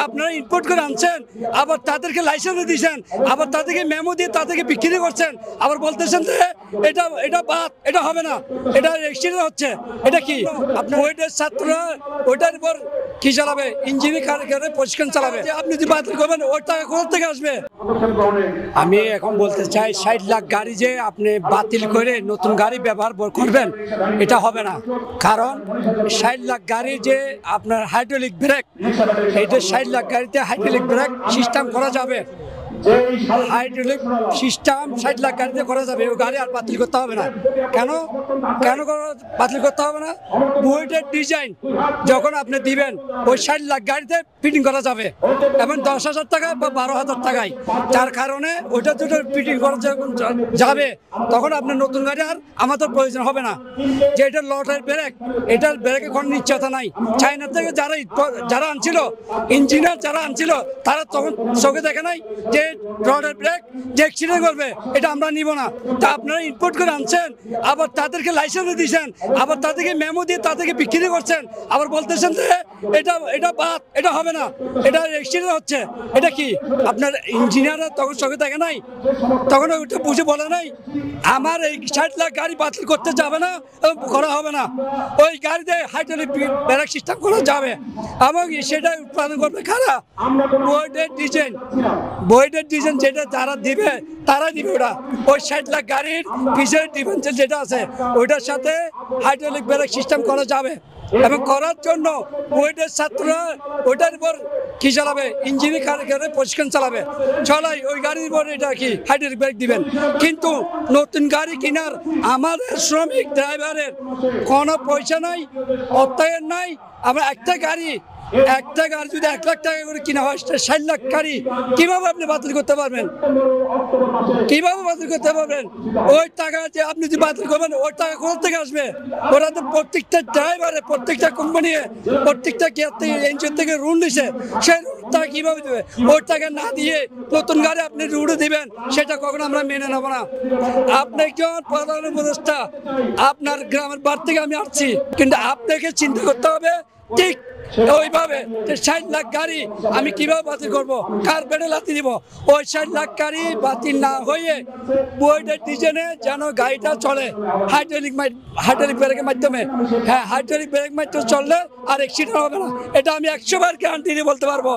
আপনারা ইম্পোর্ট করে আনছেন, আবার তাদেরকে লাইসেন্স দিয়েছেন, আবার তাদেরকে মেমো দিয়ে তাদেরকে বিক্রি করছেন, আবার বলতেছেন যে এটা বাদ, এটা হবে না, এটা এক্সিডেন্ট হচ্ছে। এটা কি আপনার ওইটার ছাত্ররা ওইটার উপর কি চালাবে? ইঞ্জিনিয়ার প্রশিক্ষণ চালাবে। আপনি যদি বাতিল করবেন ওই টাকা কোথা থেকে আসবে? আমি এখন বলতে চাই 60 লাখ গাড়ি যে আপনি বাতিল করে নতুন গাড়ি ব্যবহার করবেন, এটা হবে না। কারণ 60 লাখ গাড়ি যে আপনার হাইড্রোলিক ব্রেক, এইটা 60 লাখ গাড়িতে হাইড্রোলিক ব্রেক সিস্টেম করা যাবে। হাইড্রোলিক সিস্টেম 60 লাখ গাড়িতে করা যাবে। ওই গাড়ি আর বাতিল করতে হবে না। কেন বাতিল করতে হবে না? বুয়েটের ডিজাইন যখন আপনি দিবেন ওই 60 লাখ গাড়িতে ফিটিং করা যাবে এবং 10,000 টাকা বা 12,000 টাকায়। যার কারণে ওইটা দুটো ফিটিং করা যখন যাবে তখন আপনার নতুন গাড়ি আর আমাদের প্রয়োজন হবে না। যে এটা লটের ব্রেক, এটার ব্রেকে কোনো নিশ্চয়তা নাই। চায়না থেকে যারা আনছিল, ইঞ্জিনিয়ার যারা আনছিল, তারা তখন চোখে দেখে নাই যে রডের ব্রেক যে অ্যাক্সিডেন্ট করবে, এটা আমরা নিব না। তা আপনারা ইম্পোর্ট করে আনছেন, আবার তাদেরকে লাইসেন্স দিয়েছেন, আবার তাদেরকে মেমো দিয়ে তাদেরকে বিক্রি করছেন, আবার বলতেছেন যে এটা বাদ, এটা হবে না, এটা অ্যাক্সিডেন্ট হচ্ছে। এটা কি আপনার ইঞ্জিনিয়াররা তখন চোখে দেখে নাই? তখন ওইটা বুঝে বলে নাই আমার এই 60 লাখ গাড়ি বাতিল করতে যাবে না, করা হবে না। ওই গাড়িতে হাইড্রোলিক ব্রেক সিস্টেম করা যাবে এবং সেটা উৎপাদন করবে কারা? বুয়েটের ডিজাইন যেটা যারা দিবে তারা দিবে। ওটা ওই 60 লাখ গাড়ির পিছনের ডিফেন্স যেটা আছে ওইটার সাথে হাইড্রোলিক ব্রেক সিস্টেম করা যাবে এবং করার জন্য বুয়েটের ছাত্ররা ওইটার উপর কি চালাবে? ইঞ্জিনিয়ার প্রশিক্ষণ চালাবে। চলাই ওই গাড়ির উপর এটা কি হাইড্রোলিক ব্রেক দিবেন। কিন্তু নতুন গাড়ি কেনার আমাদের শ্রমিক ড্রাইভারের কোনো পয়সা নাই, অর্থায়ন নাই। আমরা একটা গাড়ি যদি 1 লাখ টাকা করে কিনা হয়, 60 লাখ গাড়ি কিভাবে আপনি বাতিল করতে পারবেন? ওই টাকা যে আপনি যদি বাতিল করবেন ওই টাকা কোথা থেকে আসবে? ওরা তো প্রত্যেকটা ড্রাইভারে, প্রত্যেকটা কোম্পানি, প্রত্যেকটা এনজিও থেকে ঋণ নিছে। সেই টাকা কিভাবে দেবে? ওই টাকা না দিয়ে নতুন গাড়ি আপনি ঋণ দিবেন, সেটা কখনো আমরা মেনে নেব না। আপনি একজন প্রধান উপদেষ্টা, আপনার গ্রামের বাড়ি থেকে আমি আসছি, কিন্তু আপনাকে চিন্তা করতে হবে ঠিক ওইভাবে যে 60 লাখ গাড়ি আমি কিভাবে বাতিল করবো, কার পেটে লাথি দিব? ওই 60 লাখ গাড়ি বাতিল না হয়ে বুয়েটের ডিজাইনে যেন গাড়িটা চলে হাইড্রোলিক ব্রেকের মাধ্যমে। হ্যাঁ, হাইড্রোলিক ব্রেক মাধ্যমে চললে আর অ্যাক্সিডেন্ট হবে না। এটা আমি 100 বার গ্যারান্টি দিয়ে বলতে পারবো।